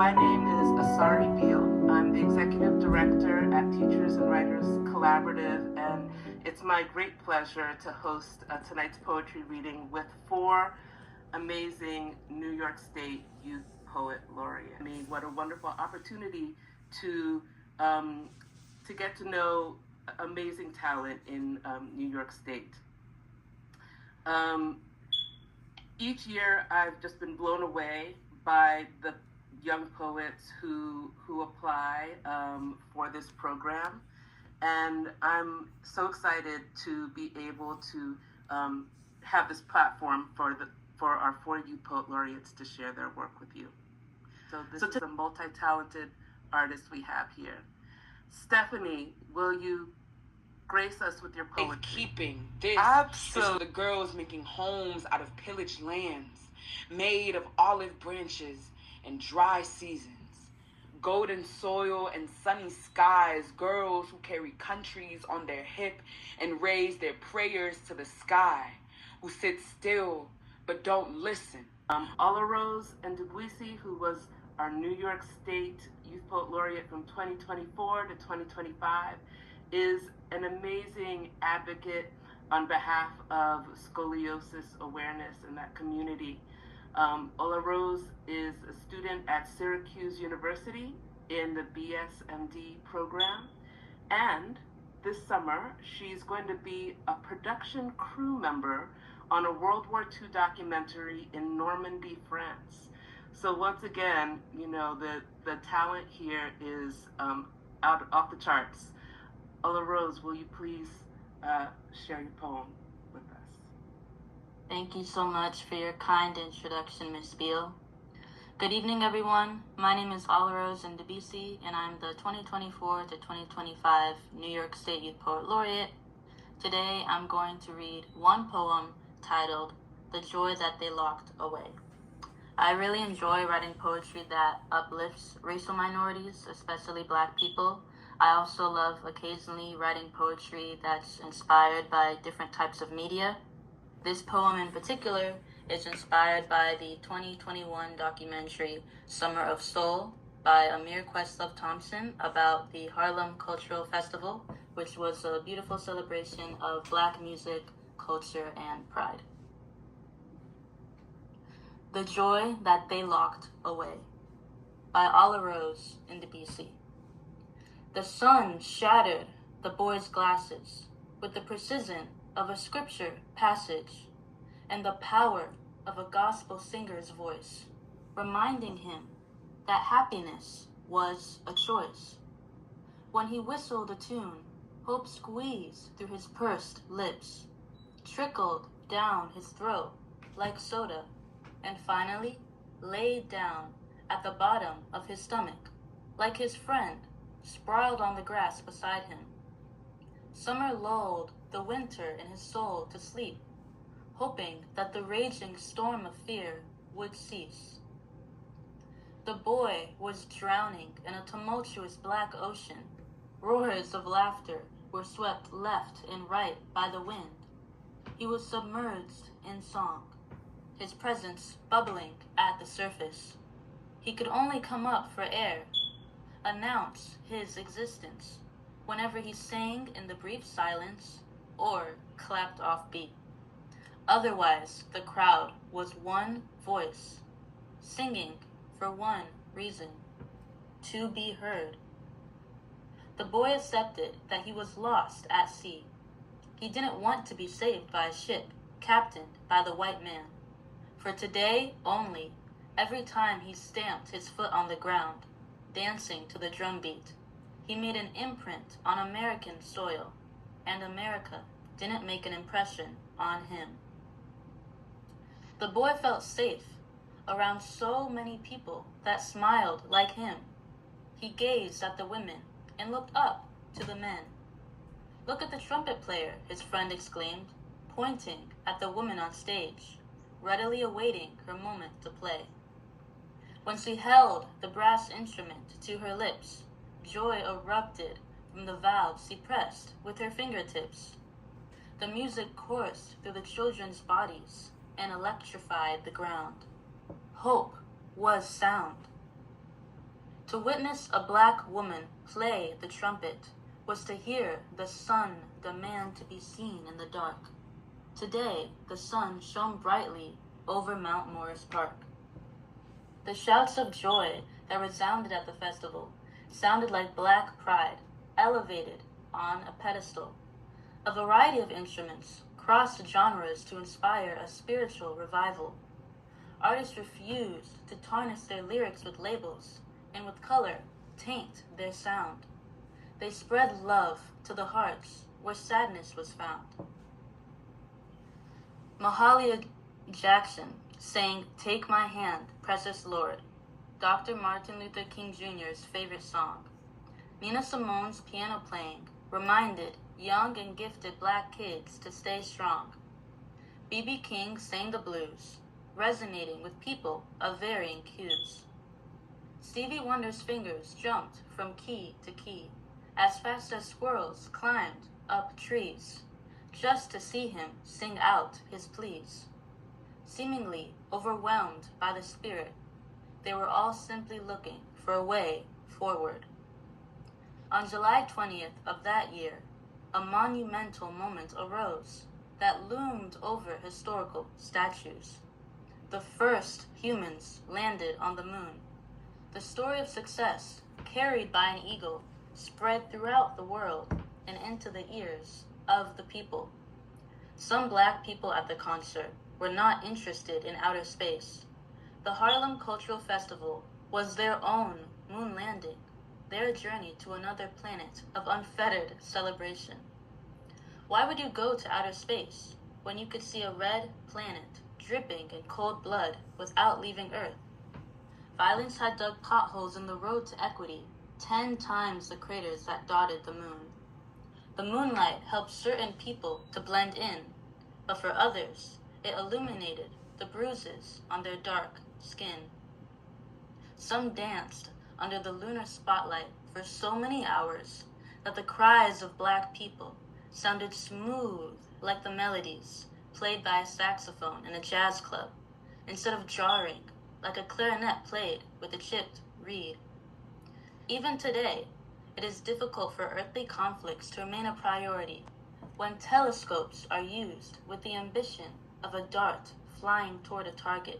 My name is Asari Beale. I'm the Executive Director at Teachers and Writers Collaborative, and it's my great pleasure to host tonight's poetry reading with four amazing New York State Youth Poet Laureate. I mean, what a wonderful opportunity to get to know amazing talent in New York State. Each year, I've just been blown away by the young poets who apply for this program, and I'm so excited to be able to have this platform for our four youth poet laureates to share their work with you. So this is a multi-talented artist we have here. Stephanie, will you grace us with your poetry? Keeping this Absolutely. is for the girls making homes out of pillaged lands, made of olive branches and dry seasons, golden soil and sunny skies, girls who carry countries on their hip and raise their prayers to the sky, who sit still but don't listen. OlaRose Ndubuisi, who was our New York State Youth Poet Laureate from 2024 to 2025, is an amazing advocate on behalf of scoliosis awareness in that community. OlaRose is a student at Syracuse University in the BSMD program, and this summer she's going to be a production crew member on a World War II documentary in Normandy, France. So once again, you know, the talent here is off the charts. OlaRose, will you please share your poem with us? Thank you so much for your kind introduction, Ms. Beale. Good evening, everyone. My name is OlaRose Ndubuisi, and I'm the 2024 to 2025 New York State Youth Poet Laureate. Today, I'm going to read one poem titled "The Joy That They Locked Away." I really enjoy writing poetry that uplifts racial minorities, especially Black people. I also love occasionally writing poetry that's inspired by different types of media. This poem in particular is inspired by the 2021 documentary Summer of Soul by Ahmir Questlove Thompson about the Harlem Cultural Festival, which was a beautiful celebration of Black music, culture, and pride. The Joy That They Locked Away by OlaRose Ndubuisi. The sun shattered the boy's glasses with the precision of a scripture passage and the power of a gospel singer's voice, reminding him that happiness was a choice. When he whistled a tune, hope squeezed through his pursed lips, trickled down his throat like soda, and finally laid down at the bottom of his stomach, like his friend sprawled on the grass beside him. Summer lulled the winter in his soul to sleep, hoping that the raging storm of fear would cease. The boy was drowning in a tumultuous black ocean. Roars of laughter were swept left and right by the wind. He was submerged in song, his presence bubbling at the surface. He could only come up for air, announce his existence, whenever he sang in the brief silence or clapped off beat. Otherwise, the crowd was one voice, singing for one reason: to be heard. The boy accepted that he was lost at sea. He didn't want to be saved by a ship captained by the white man. For today only, every time he stamped his foot on the ground, dancing to the drumbeat, he made an imprint on American soil, and America didn't make an impression on him. The boy felt safe around so many people that smiled like him. He gazed at the women and looked up to the men. "Look at the trumpet player," his friend exclaimed, pointing at the woman on stage, readily awaiting her moment to play. When she held the brass instrument to her lips, joy erupted from the valves she pressed with her fingertips. The music coursed through the children's bodies and electrified the ground. Hope was sound. To witness a black woman play the trumpet was to hear the sun demand to be seen in the dark. Today, the sun shone brightly over Mount Morris Park. The shouts of joy that resounded at the festival sounded like black pride, elevated on a pedestal. A variety of instruments crossed genres to inspire a spiritual revival. Artists refused to tarnish their lyrics with labels and with color taint their sound. They spread love to the hearts where sadness was found. Mahalia Jackson sang "Take My Hand, Precious Lord," Dr. Martin Luther King Jr.'s favorite song. Nina Simone's piano playing reminded young and gifted black kids to stay strong. B.B. King sang the blues, resonating with people of varying hues. Stevie Wonder's fingers jumped from key to key, as fast as squirrels climbed up trees, just to see him sing out his pleas. Seemingly overwhelmed by the spirit, they were all simply looking for a way forward. On July 20th of that year, a monumental moment arose that loomed over historical statues. The first humans landed on the moon. The story of success, carried by an eagle, spread throughout the world and into the ears of the people. Some black people at the concert were not interested in outer space. The Harlem Cultural Festival was their own moon landing, their journey to another planet of unfettered celebration. Why would you go to outer space when you could see a red planet dripping in cold blood without leaving Earth? Violence had dug potholes in the road to equity, 10 times the craters that dotted the moon. The moonlight helped certain people to blend in, but for others, it illuminated the bruises on their dark skin. Some danced under the lunar spotlight for so many hours that the cries of black people sounded smooth like the melodies played by a saxophone in a jazz club, instead of jarring like a clarinet played with a chipped reed. Even today, it is difficult for earthly conflicts to remain a priority when telescopes are used with the ambition of a dart flying toward a target,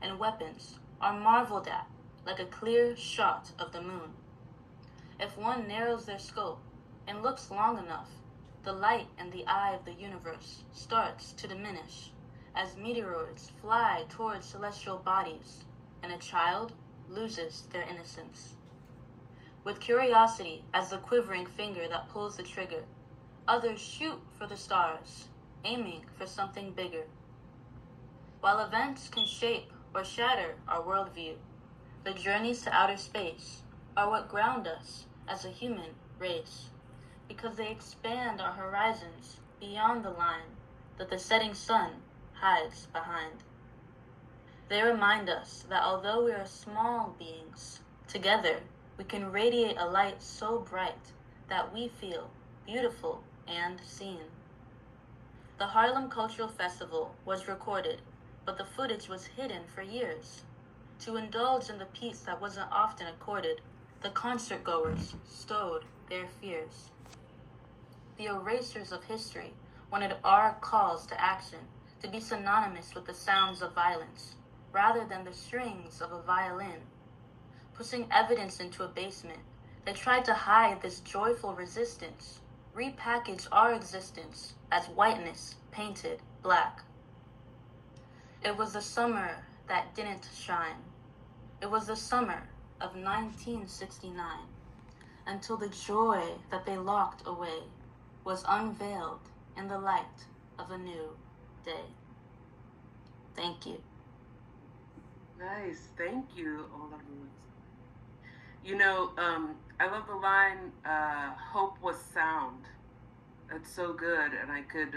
and weapons are marveled at like a clear shot of the moon. If one narrows their scope and looks long enough, the light in the eye of the universe starts to diminish as meteoroids fly towards celestial bodies and a child loses their innocence. With curiosity as the quivering finger that pulls the trigger, others shoot for the stars, aiming for something bigger. While events can shape or shatter our worldview, the journeys to outer space are what ground us as a human race, because they expand our horizons beyond the line that the setting sun hides behind. They remind us that although we are small beings, together we can radiate a light so bright that we feel beautiful and seen. The Harlem Cultural Festival was recorded, but the footage was hidden for years. To indulge in the peace that wasn't often accorded, the concert-goers stowed their fears. The erasers of history wanted our calls to action to be synonymous with the sounds of violence, rather than the strings of a violin. Pushing evidence into a basement, they tried to hide this joyful resistance, repackage our existence as whiteness painted black. It was the summer that didn't shine. It was the summer of 1969, until the joy that they locked away was unveiled in the light of a new day. Thank you. Nice, thank you, OlaRose. You know, I love the line, hope was sound. That's so good, and I could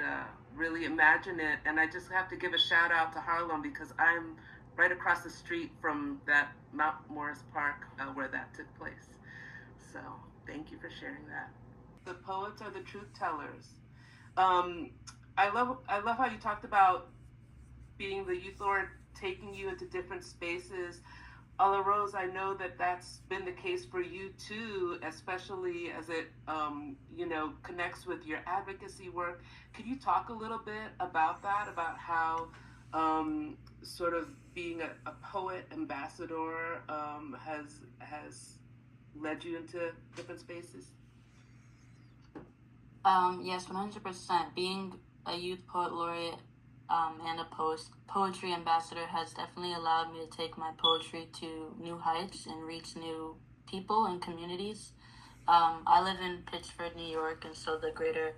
really imagine it. And I just have to give a shout out to Harlem because I'm right across the street from that Mount Morris Park where that took place. So thank you for sharing that. The poets are the truth tellers. I love how you talked about being the youth lord, taking you into different spaces. OlaRose, I know that that's been the case for you too, especially as it, connects with your advocacy work. Could you talk a little bit about that, about how sort of being a poet ambassador has led you into different spaces? Yes, 100%. Being a youth poet laureate and a poetry ambassador has definitely allowed me to take my poetry to new heights and reach new people and communities. I live in Pittsford, New York, and so the greater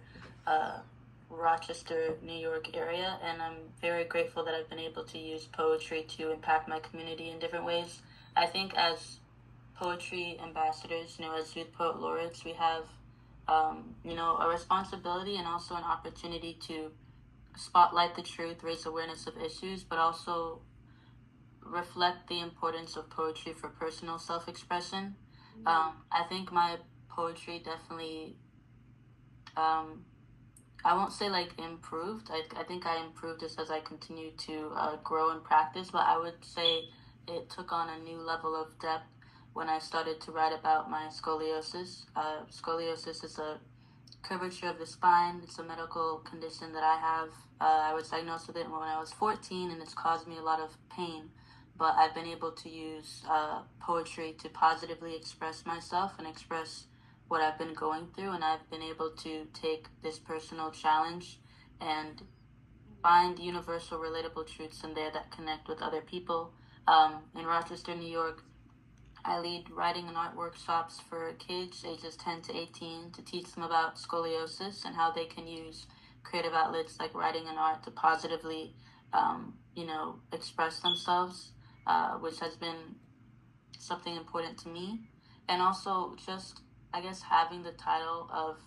Rochester, New York area, and I'm very grateful that I've been able to use poetry to impact my community in different ways. I think as poetry ambassadors, as youth poet laureates, we have, a responsibility and also an opportunity to spotlight the truth, raise awareness of issues, but also reflect the importance of poetry for personal self-expression. I think my poetry definitely, I won't say improved. I think I improved just as I continue to grow and practice, but I would say it took on a new level of depth when I started to write about my scoliosis. Scoliosis is a curvature of the spine. It's a medical condition that I have. I was diagnosed with it when I was 14, and it's caused me a lot of pain. But I've been able to use poetry to positively express myself and express what I've been going through, and I've been able to take this personal challenge and find universal, relatable truths in there that connect with other people. In Rochester, New York, I lead writing and art workshops for kids ages 10 to 18 to teach them about scoliosis and how they can use creative outlets like writing and art to positively, express themselves, which has been something important to me. And also just, I guess, having the title of,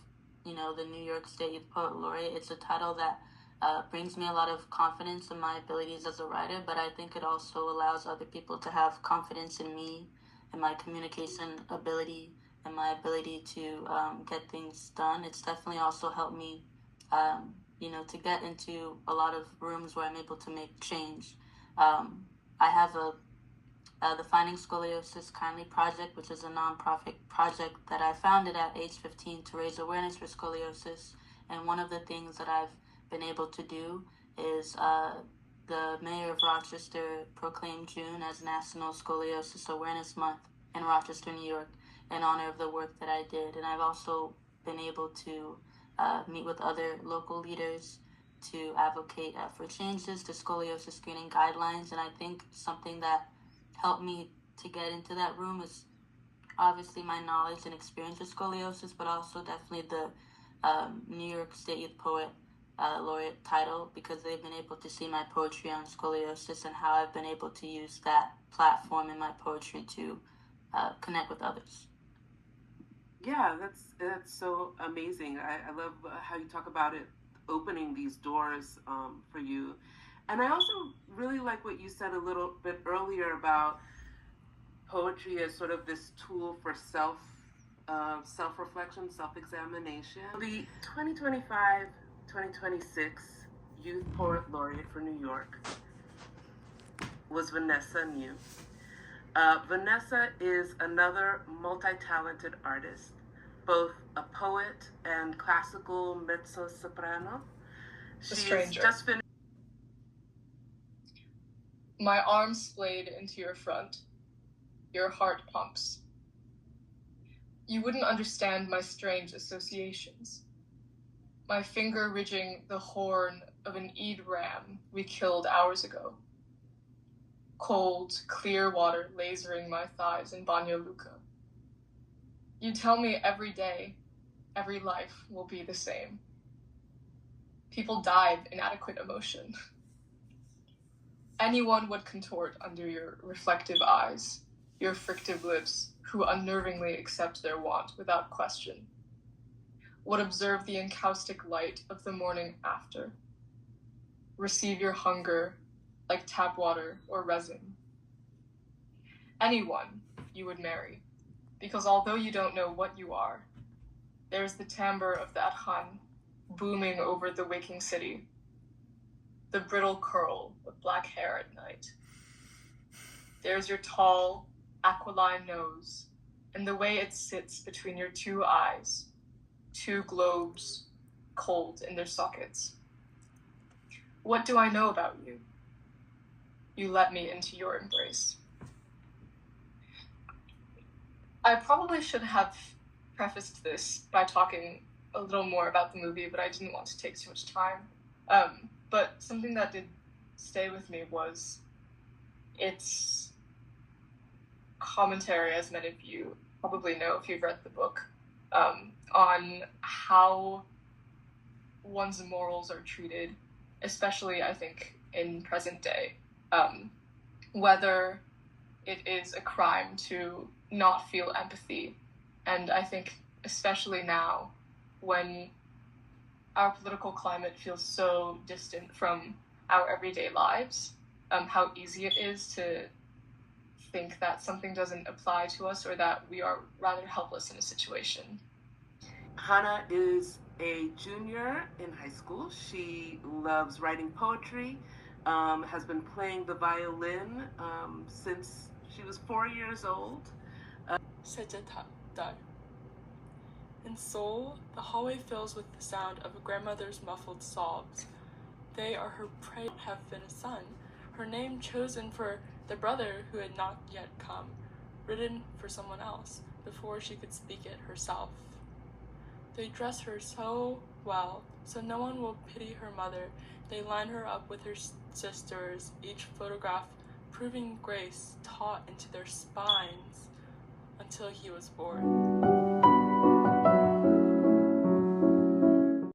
the New York State Youth Poet Laureate, it's a title that brings me a lot of confidence in my abilities as a writer, but I think it also allows other people to have confidence in me and my communication ability and my ability to get things done. It's definitely also helped me, to get into a lot of rooms where I'm able to make change. I have the Finding Scoliosis Kindly Project, which is a nonprofit project that I founded at age 15 to raise awareness for scoliosis. And one of the things that I've been able to do is the mayor of Rochester proclaimed June as National Scoliosis Awareness Month in Rochester, New York, in honor of the work that I did. And I've also been able to meet with other local leaders to advocate for changes to scoliosis screening guidelines. And I think something that helped me to get into that room is obviously my knowledge and experience with scoliosis, but also definitely the New York State Youth Poet Laureate title, because they've been able to see my poetry on scoliosis and how I've been able to use that platform in my poetry to connect with others. Yeah, that's so amazing. I love how you talk about it opening these doors for you. And I also really like what you said a little bit earlier about poetry as sort of this tool for self-reflection, self-examination. The 2025-2026 Youth Poet Laureate for New York was Vanessa New. Vanessa is another multi-talented artist, both a poet and classical mezzo-soprano. She's just finished. My arm splayed into your front. Your heart pumps. You wouldn't understand my strange associations. My finger ridging the horn of an Eid ram we killed hours ago. Cold, clear water lasering my thighs in Banja Luka. You tell me every day, every life will be the same. People die of inadequate emotion. Anyone would contort under your reflective eyes, your frictive lips, who unnervingly accept their want without question, would observe the encaustic light of the morning after, receive your hunger like tap water or resin. Anyone you would marry, because although you don't know what you are, there's the timbre of the Adhan booming over the waking city, the brittle curl of black hair at night. There's your tall, aquiline nose, and the way it sits between your two eyes, two globes, cold in their sockets. What do I know about you? You let me into your embrace. I probably should have prefaced this by talking a little more about the movie, but I didn't want to take too much time. But something that did stay with me was its commentary, as many of you probably know if you've read the book, on how one's morals are treated, especially, I think, in present day. Whether it is a crime to not feel empathy. And I think especially now, when our political climate feels so distant from our everyday lives, how easy it is to think that something doesn't apply to us or that we are rather helpless in a situation. Hana is a junior in high school. She loves writing poetry, has been playing the violin since she was 4 years old. In Seoul, the hallway fills with the sound of a grandmother's muffled sobs. They are her prey, have been a son, her name chosen for the brother who had not yet come, written for someone else before she could speak it herself. They dress her so well, so no one will pity her mother. They line her up with her sisters, each photograph proving grace taught into their spines until he was born.